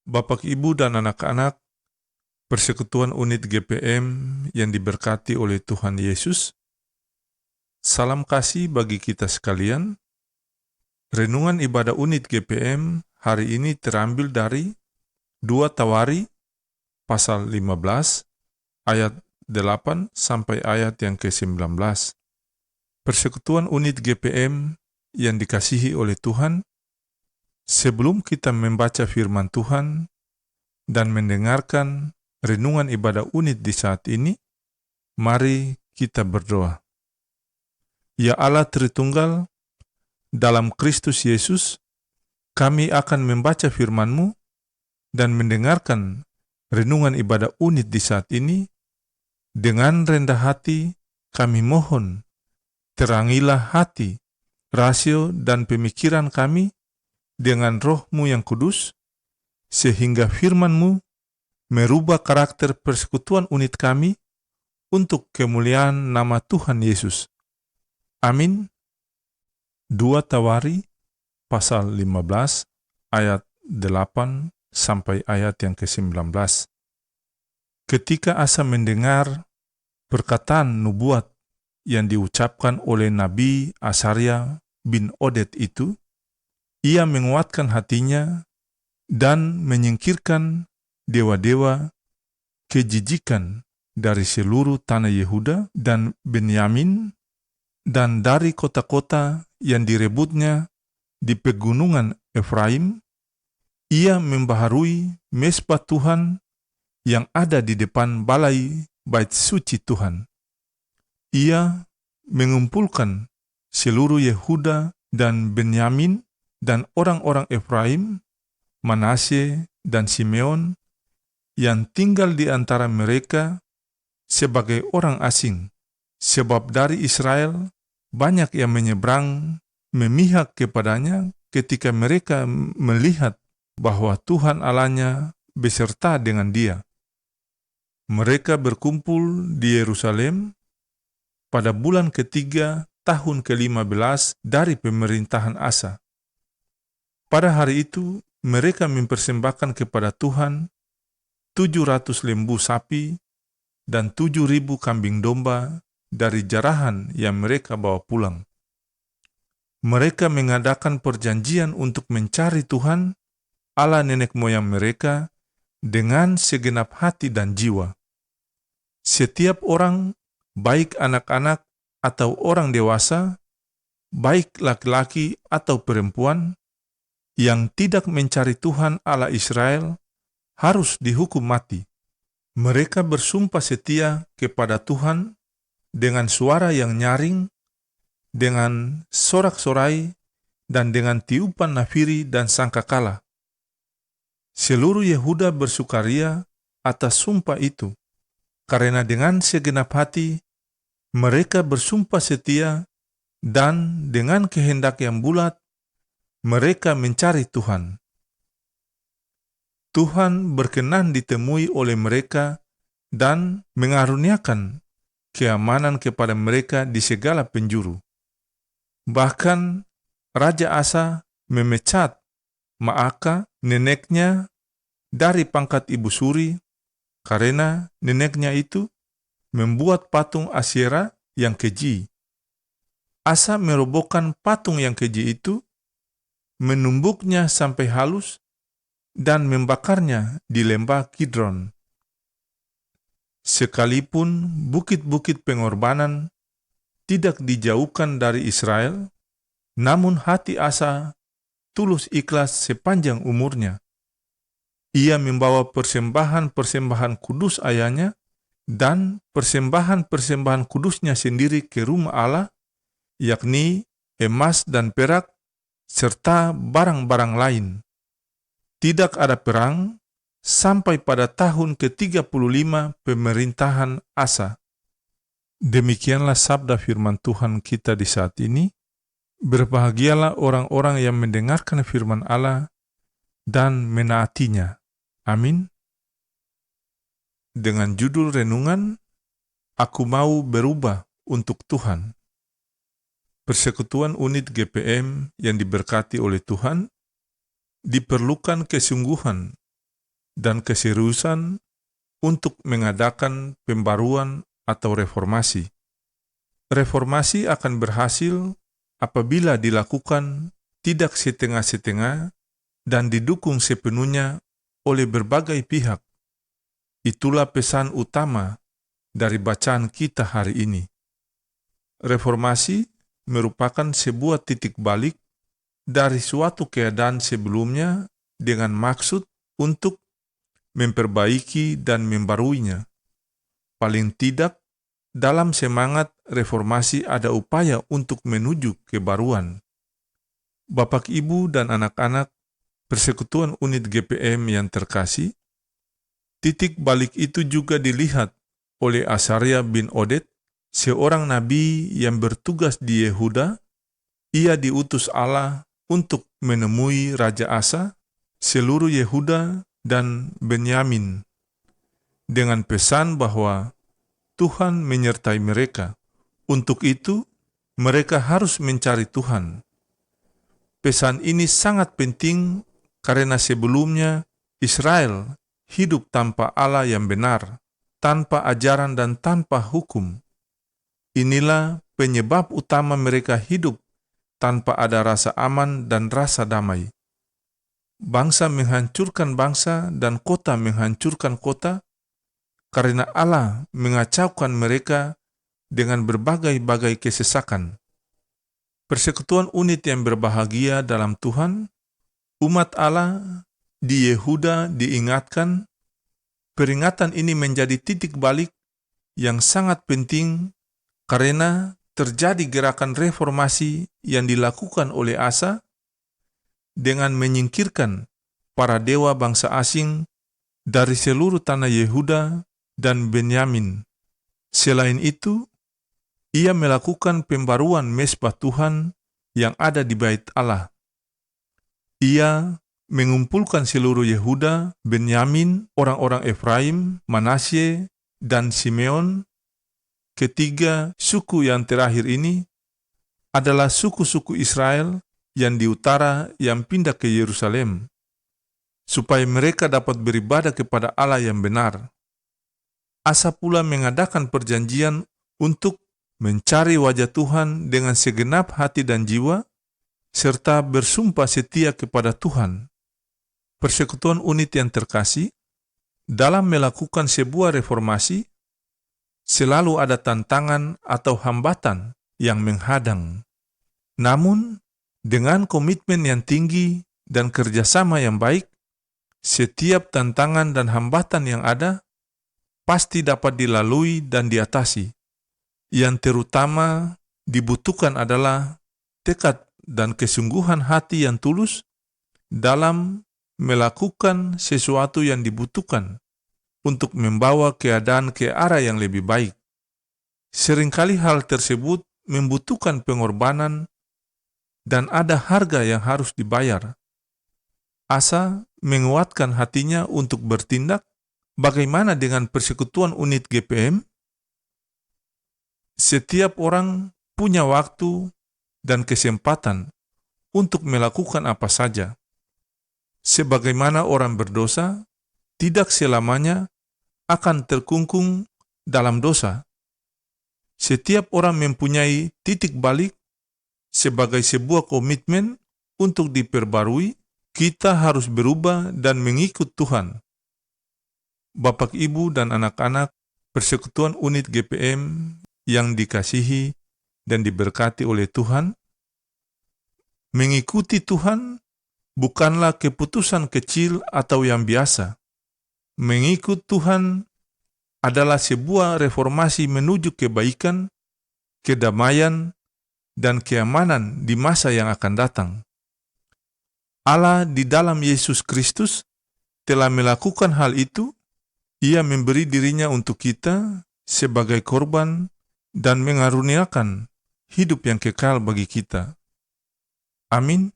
Bapak, Ibu, dan anak-anak, Persekutuan Unit GPM yang diberkati oleh Tuhan Yesus, salam kasih bagi kita sekalian. Renungan ibadah Unit GPM hari ini terambil dari 2 Tawari pasal 15 ayat 8 sampai ayat yang ke-19. Persekutuan Unit GPM yang dikasihi oleh Tuhan, sebelum kita membaca firman Tuhan dan mendengarkan renungan ibadah unit di saat ini, mari kita berdoa. Ya Allah Tritunggal, dalam Kristus Yesus, kami akan membaca firman-Mu dan mendengarkan renungan ibadah unit di saat ini. Dengan rendah hati, kami mohon, terangilah hati, rasio, dan pemikiran kami dengan Roh-Mu yang kudus, sehingga firman-Mu merubah karakter persekutuan unit kami untuk kemuliaan nama Tuhan Yesus. Amin. 2 Tawari pasal 15 ayat 8 sampai ayat yang ke-19. Ketika Asa mendengar perkataan nubuat yang diucapkan oleh Nabi Asaria bin Oded itu, ia menguatkan hatinya dan menyingkirkan dewa-dewa kejijikan dari seluruh tanah Yehuda dan Benyamin dan dari kota-kota yang direbutnya di pegunungan Efraim. Ia membaharui mezbah Tuhan yang ada di depan balai bait suci Tuhan. Ia mengumpulkan seluruh Yehuda dan Benyamin dan orang-orang Efraim, Manasye dan Simeon yang tinggal di antara mereka sebagai orang asing, sebab dari Israel banyak yang menyeberang memihak kepadanya ketika mereka melihat bahwa Tuhan Allahnya beserta dengan dia. Mereka berkumpul di Yerusalem pada bulan ketiga tahun ke-15 dari pemerintahan Asa. Pada hari itu mereka mempersembahkan kepada Tuhan 700 lembu sapi dan 7.000 kambing domba dari jarahan yang mereka bawa pulang. Mereka mengadakan perjanjian untuk mencari Tuhan, Allah nenek moyang mereka, dengan segenap hati dan jiwa. Setiap orang, baik anak-anak atau orang dewasa, baik laki-laki atau perempuan, yang tidak mencari Tuhan Allah Israel, harus dihukum mati. Mereka bersumpah setia kepada Tuhan dengan suara yang nyaring, dengan sorak-sorai, dan dengan tiupan nafiri dan sangkakala. Seluruh Yehuda bersukaria atas sumpah itu, karena dengan segenap hati mereka bersumpah setia dan dengan kehendak yang bulat mereka mencari Tuhan. Tuhan berkenan ditemui oleh mereka dan mengaruniakan keamanan kepada mereka di segala penjuru. Bahkan Raja Asa memecat Maaka, neneknya, dari pangkat ibu suri, karena neneknya itu membuat patung Asyera yang keji. Asa merobohkan patung yang keji itu, menumbuknya sampai halus, dan membakarnya di lembah Kidron. Sekalipun bukit-bukit pengorbanan tidak dijauhkan dari Israel, namun hati Asa tulus ikhlas sepanjang umurnya. Ia membawa persembahan-persembahan kudus ayahnya dan persembahan-persembahan kudusnya sendiri ke rumah Allah, yakni emas dan perak, serta barang-barang lain. Tidak ada perang sampai pada tahun ke-35 pemerintahan Asa. Demikianlah sabda firman Tuhan kita di saat ini. Berbahagialah orang-orang yang mendengarkan firman Allah dan menaatinya. Amin. Dengan judul renungan, Aku Mau Berubah untuk Tuhan. Persekutuan unit GPM yang diberkati oleh Tuhan, diperlukan kesungguhan dan keseriusan untuk mengadakan pembaruan atau reformasi. Reformasi akan berhasil apabila dilakukan tidak setengah-setengah dan didukung sepenuhnya oleh berbagai pihak. Itulah pesan utama dari bacaan kita hari ini. Reformasi merupakan sebuah titik balik dari suatu keadaan sebelumnya dengan maksud untuk memperbaiki dan membaruinya. Paling tidak, dalam semangat reformasi ada upaya untuk menuju kebaruan. Bapak, Ibu, dan anak-anak Persekutuan Unit GPM yang terkasih, titik balik itu juga dilihat oleh Asaria bin Odet, seorang nabi yang bertugas di Yehuda. Ia diutus Allah untuk menemui Raja Asa, seluruh Yehuda dan Benyamin, dengan pesan bahwa Tuhan menyertai mereka. Untuk itu, mereka harus mencari Tuhan. Pesan ini sangat penting karena sebelumnya Israel hidup tanpa Allah yang benar, tanpa ajaran dan tanpa hukum. Inilah penyebab utama mereka hidup tanpa ada rasa aman dan rasa damai. Bangsa menghancurkan bangsa dan kota menghancurkan kota karena Allah mengacaukan mereka dengan berbagai-bagai kesesakan. Persekutuan Unit yang berbahagia dalam Tuhan, umat Allah di Yehuda diingatkan, peringatan ini menjadi titik balik yang sangat penting karena terjadi gerakan reformasi yang dilakukan oleh Asa dengan menyingkirkan para dewa bangsa asing dari seluruh tanah Yehuda dan Benyamin. Selain itu, ia melakukan pembaruan mezbah Tuhan yang ada di Bait Allah. Ia mengumpulkan seluruh Yehuda, Benyamin, orang-orang Efraim, Manasye, dan Simeon. Ketiga suku yang terakhir ini adalah suku-suku Israel yang di utara yang pindah ke Yerusalem, supaya mereka dapat beribadah kepada Allah yang benar. Asa pula mengadakan perjanjian untuk mencari wajah Tuhan dengan segenap hati dan jiwa, serta bersumpah setia kepada Tuhan. Persekutuan Unit yang terkasih, dalam melakukan sebuah reformasi, selalu ada tantangan atau hambatan yang menghadang. Namun, dengan komitmen yang tinggi dan kerjasama yang baik, setiap tantangan dan hambatan yang ada pasti dapat dilalui dan diatasi. Yang terutama dibutuhkan adalah tekad dan kesungguhan hati yang tulus dalam melakukan sesuatu yang dibutuhkan untuk membawa keadaan ke arah yang lebih baik. Seringkali hal tersebut membutuhkan pengorbanan dan ada harga yang harus dibayar. Asa menguatkan hatinya untuk bertindak. Bagaimana dengan Persekutuan Unit GPM? Setiap orang punya waktu dan kesempatan untuk melakukan apa saja. Sebagaimana orang berdosa, tidak selamanya akan terkungkung dalam dosa. Setiap orang mempunyai titik balik sebagai sebuah komitmen untuk diperbarui. Kita harus berubah dan mengikut Tuhan. Bapak, Ibu, dan anak-anak Persekutuan Unit GPM yang dikasihi dan diberkati oleh Tuhan, mengikuti Tuhan bukanlah keputusan kecil atau yang biasa. Mengikut Tuhan adalah sebuah reformasi menuju kebaikan, kedamaian, dan keamanan di masa yang akan datang. Allah di dalam Yesus Kristus telah melakukan hal itu. Ia memberi dirinya untuk kita sebagai korban dan mengaruniakan hidup yang kekal bagi kita. Amin.